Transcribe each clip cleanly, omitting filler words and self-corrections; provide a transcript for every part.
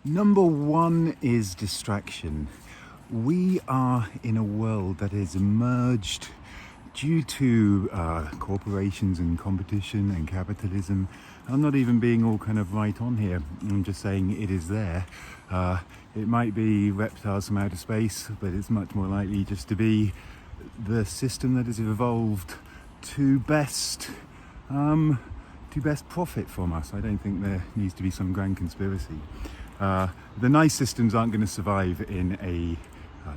Number one is distraction. We are in a world that has emerged due to corporations and competition and capitalism. I'm not even being all kind of right on here. I'm just saying it is there. It might be reptiles from outer space, but it's much more likely just to be the system that has evolved to best profit from us. I don't think there needs to be some grand conspiracy. The nice systems aren't going to survive in a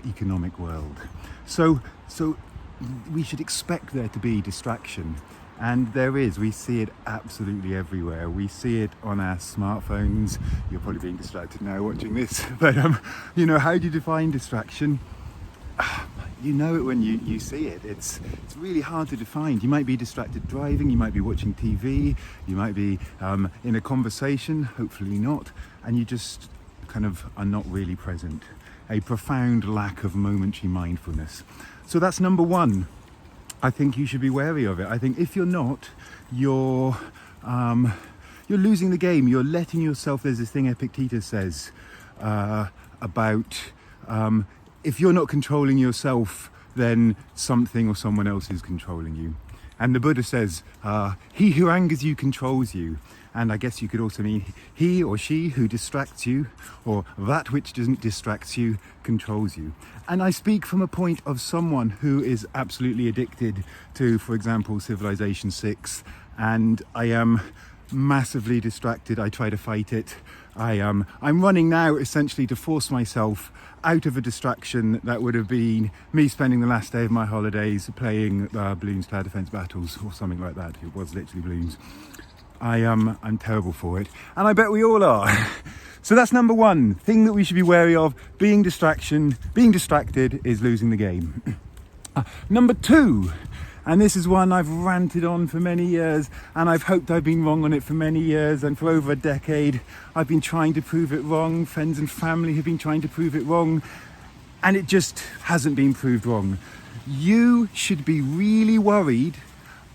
economic world. So we should expect there to be distraction, and there is. We see it absolutely everywhere. We see it on our smartphones. You're probably being distracted now watching this, but how do you define distraction? You know it when you see it. It's really hard to define. You might be distracted driving, you might be watching TV, you might be in a conversation, hopefully not, and you just kind of are not really present. A profound lack of momentary mindfulness. So that's number one. I think you should be wary of it. I think if you're not, you're losing the game. You're letting yourself, there's this thing Epictetus says about if you're not controlling yourself, then something or someone else is controlling you. And the Buddha says, he who angers you controls you. And I guess you could also mean he or she who distracts you, or that which doesn't distract you controls you. And I speak from a point of someone who is absolutely addicted to, for example, Civilization 6, and I am massively distracted. I try to fight it. I'm running now essentially to force myself out of a distraction that would have been me spending the last day of my holidays playing Bloons Tower Defense Battles or something like that. It was literally Bloons. I'm terrible for it, and I bet we all are. So that's number one thing that we should be wary of. Being distracted is losing the game. Number two, and this is one I've ranted on for many years, and I've hoped I've been wrong on it for many years, and for over a decade I've been trying to prove it wrong. Friends and family have been trying to prove it wrong, and it just hasn't been proved wrong. You should be really worried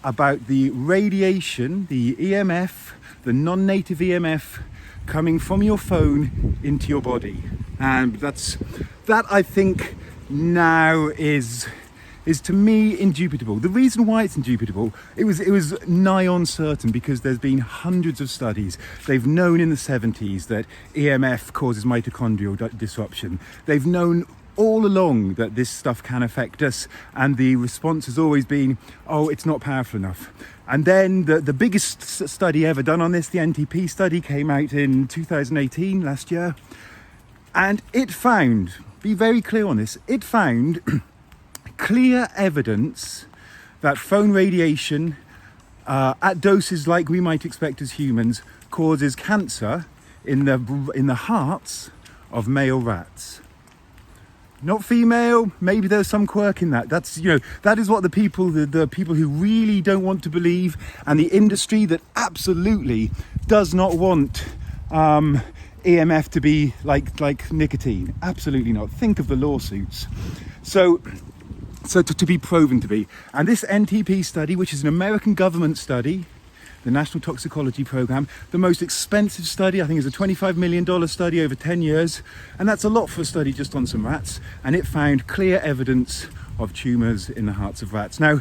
about the radiation, the EMF, the non-native EMF coming from your phone into your body. And that I think now is to me indubitable. The reason why it's indubitable, it was nigh on certain, because there's been hundreds of studies. They've known in the 70s that EMF causes mitochondrial disruption. They've known all along that this stuff can affect us, and the response has always been, oh, it's not powerful enough. And then the biggest study ever done on this, the NTP study, came out in 2018, last year, and it found, be very clear on this, it found clear evidence that phone radiation at doses like we might expect as humans causes cancer in the hearts of male rats. Not female, maybe there's some quirk in that. That's, that is what the people who really don't want to believe, and the industry that absolutely does not want EMF to be like nicotine. Absolutely not. Think of the lawsuits. So to be proven to be. And this NTP study, which is an American government study, the National Toxicology Program, the most expensive study, I think is a $25 million study over 10 years. And that's a lot for a study just on some rats. And it found clear evidence of tumours in the hearts of rats. Now,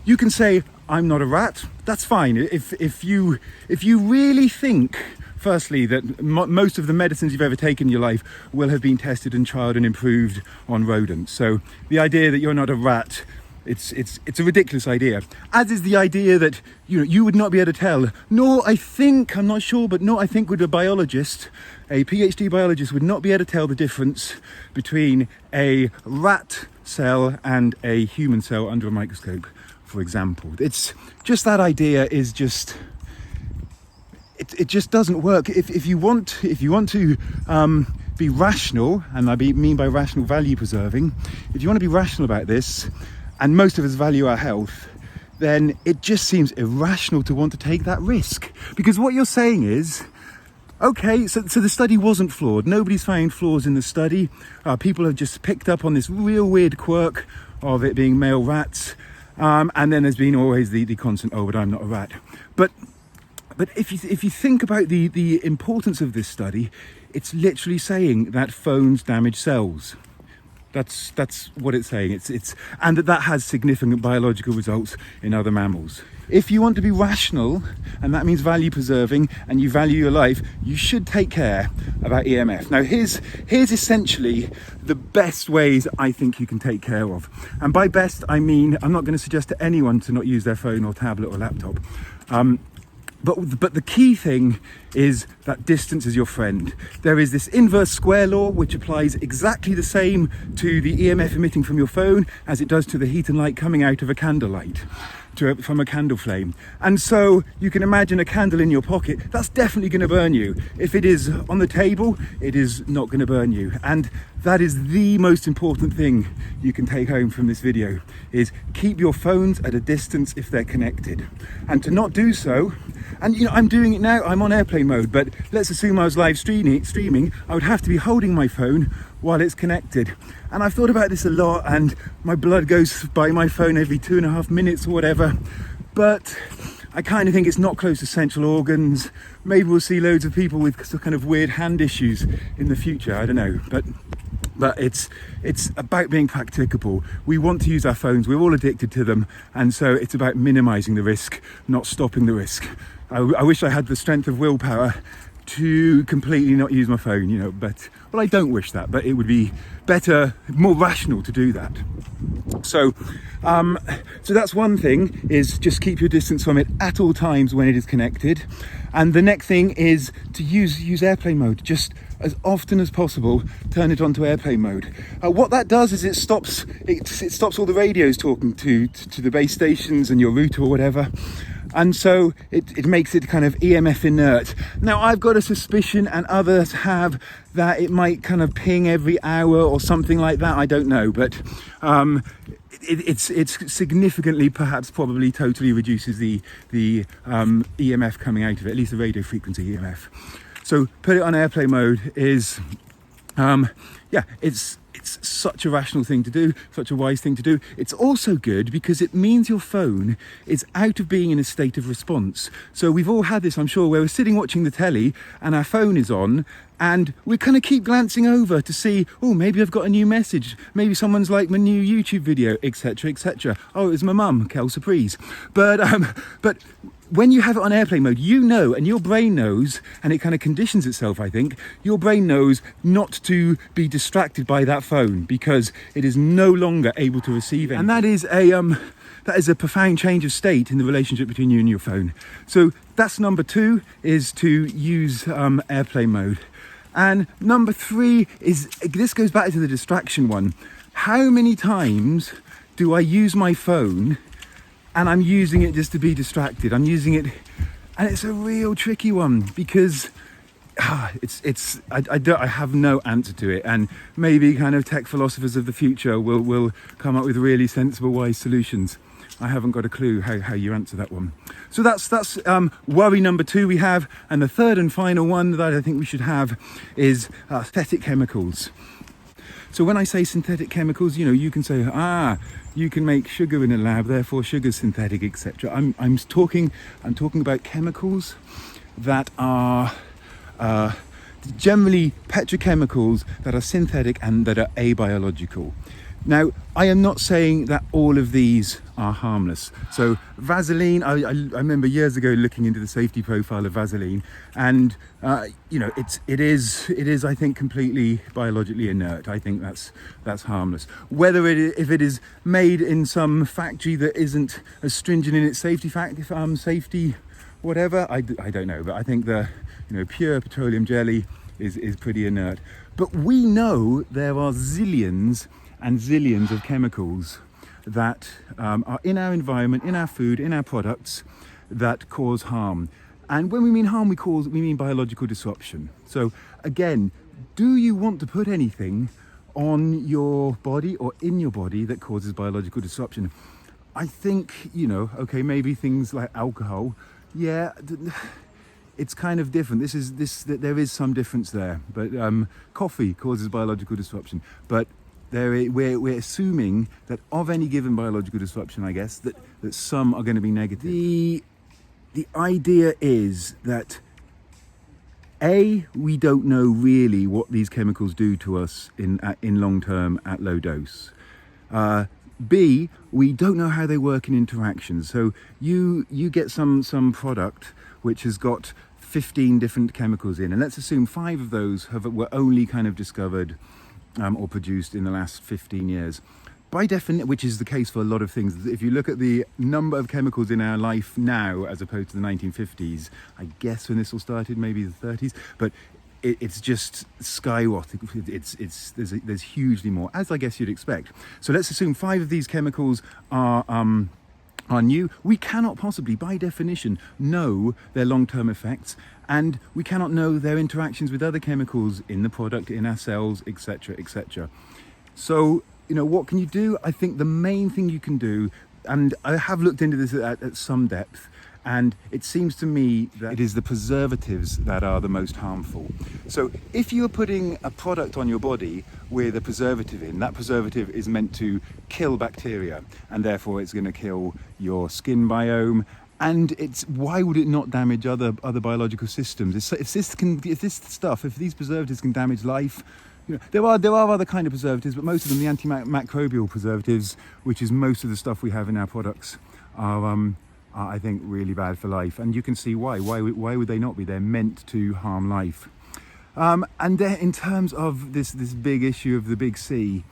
you can say, I'm not a rat. That's fine. If you really think, firstly, that most of the medicines you've ever taken in your life will have been tested and trialed and improved on rodents. So the idea that you're not a rat, it's a ridiculous idea. As is the idea that you would not be able to tell. Nor I think, I'm not sure, but I think would a biologist, a PhD biologist, would not be able to tell the difference between a rat cell and a human cell under a microscope, for example. It's just, that idea is just, it just doesn't work. If you want to be rational, and I mean by rational value preserving, if you want to be rational about this, and most of us value our health, then it just seems irrational to want to take that risk. Because what you're saying is, okay, so the study wasn't flawed. Nobody's found flaws in the study. People have just picked up on this real weird quirk of it being male rats. And then there's been always the constant, oh, but I'm not a rat. But But if you think about the importance of this study, it's literally saying that phones damage cells. That's what it's saying. It's and that has significant biological results in other mammals. If you want to be rational, and that means value preserving, and you value your life, you should take care about EMF. Now, here's essentially the best ways I think you can take care of. And by best, I mean, I'm not going to suggest to anyone to not use their phone or tablet or laptop. But the key thing is that distance is your friend. There is this inverse square law which applies exactly the same to the EMF emitting from your phone as it does to the heat and light coming out of a candlelight, from a candle flame. And so you can imagine a candle in your pocket, that's definitely going to burn you. If it is on the table, it is not going to burn you. And that is the most important thing you can take home from this video, is keep your phones at a distance if they're connected. And to not do so, and you know, I'm doing it now, I'm on airplane mode, but let's assume I was live streaming, I would have to be holding my phone while it's connected. And I've thought about this a lot, and my blood goes by my phone every 2.5 minutes or whatever, but I kind of think it's not close to central organs. Maybe we'll see loads of people with some kind of weird hand issues in the future, I don't know, but it's about being practicable. We want to use our phones, we're all addicted to them, and so it's about minimizing the risk, not stopping the risk. I wish I had the strength of willpower to completely not use my phone, you know, but well, I don't wish that, but it would be better, more rational to do that. So that's one thing, is just keep your distance from it at all times when it is connected. And the next thing is to use airplane mode. Just as often as possible, turn it onto airplane mode. What that does is it stops all the radios talking to the base stations and your router or whatever. And so it makes it kind of EMF inert. Now, I've got a suspicion, and others have, that it might kind of ping every hour or something like that. I don't know, but it's significantly, perhaps probably totally reduces the EMF coming out of it, at least the radio frequency EMF. So put it on airplane mode is, it's such a rational thing to do, such a wise thing to do. It's also good because it means your phone is out of being in a state of response. So we've all had this, I'm sure, where we're sitting watching the telly and our phone is on, and we kind of keep glancing over to see, oh, maybe I've got a new message, maybe someone's liked my new YouTube video, etc., etc. Oh, it was my mum, quelle surprise. But when you have it on airplane mode, you know, and your brain knows, and it kind of conditions itself, I think, your brain knows not to be distracted by that phone because it is no longer able to receive it. And that is a profound change of state in the relationship between you and your phone. So that's number 2, is to use airplane mode. And number 3 is, this goes back to the distraction one. How many times do I use my phone and I'm using it just to be distracted? I'm using it, and it's a real tricky one because I have no answer to it, and maybe kind of tech philosophers of the future will come up with really sensible, wise solutions. I haven't got a clue how you answer that one. So that's worry number 2 we have, and the third and final one that I think we should have is synthetic chemicals. So when I say synthetic chemicals, you know, you can say, you can make sugar in a lab, therefore sugar's synthetic, etc. I'm talking about chemicals that are generally petrochemicals that are synthetic and that are abiological. Now, I am not saying that all of these are harmless. So Vaseline, I remember years ago looking into the safety profile of Vaseline, and you know, it is I think completely biologically inert. I think that's harmless. Whether if it is made in some factory that isn't as stringent in its safety whatever, I don't know. But I think the pure petroleum jelly is pretty inert. But we know there are zillions and zillions of chemicals that are in our environment, in our food, in our products, that cause harm. And when we mean harm, we mean biological disruption. So again, do you want to put anything on your body or in your body that causes biological disruption? I think, okay, maybe things like alcohol, yeah, it's kind of different. There is some difference there, but coffee causes biological disruption. But we're assuming that of any given biological disruption, I guess, that some are going to be negative. the idea is that we don't know really what these chemicals do to us in long term at low dose. B, we don't know how they work in interactions. So you get some product which has got 15 different chemicals in, and let's assume 5 of those were only kind of discovered or produced in the last 15 years. By definition, which is the case for a lot of things. If you look at the number of chemicals in our life now as opposed to the 1950s, I guess when this all started, maybe the 30s, but it's just skyrocketing. There's hugely more, as I guess you'd expect. So let's assume 5 of these chemicals are new. We cannot possibly, by definition, know their long-term effects, and we cannot know their interactions with other chemicals in the product, in our cells, etc., etc. So, what can you do? I think the main thing you can do, and I have looked into this at some depth, and it seems to me that it is the preservatives that are the most harmful. So if you're putting a product on your body with a preservative in, that preservative is meant to kill bacteria, and therefore it's going to kill your skin biome. And why would it not damage other biological systems? If these preservatives can damage life, there are other kind of preservatives, but most of them, the antimicrobial preservatives, which is most of the stuff we have in our products, are I think really bad for life. And you can see why. Why would they not be? They're meant to harm life. And then in terms of this big issue of the big C,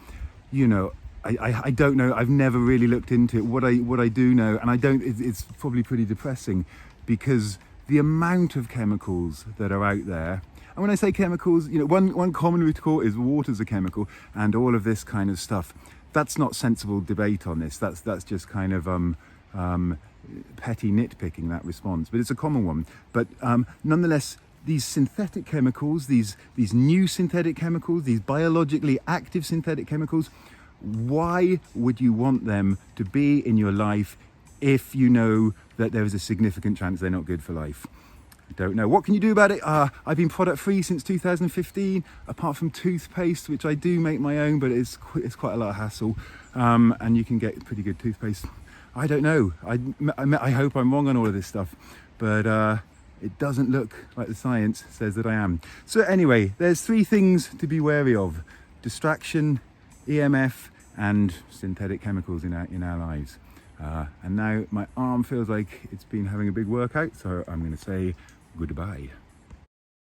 I don't know. I've never really looked into it. What I do know, and it's probably pretty depressing, because the amount of chemicals that are out there. And when I say chemicals, one common retort is water's a chemical, and all of this kind of stuff. That's not sensible debate on this. That's just kind of petty nitpicking, that response, but it's a common one. But nonetheless, these synthetic chemicals, these new synthetic chemicals, these biologically active synthetic chemicals, why would you want them to be in your life if you know that there is a significant chance they're not good for life? I don't know. What can you do about it? I've been product free since 2015, apart from toothpaste, which I do make my own, but it's quite a lot of hassle, and you can get pretty good toothpaste. I don't know. I hope I'm wrong on all of this stuff, but it doesn't look like the science says that I am. So anyway, there's 3 things to be wary of: distraction, EMF, and synthetic chemicals in our lives. And now my arm feels like it's been having a big workout, so I'm going to say goodbye.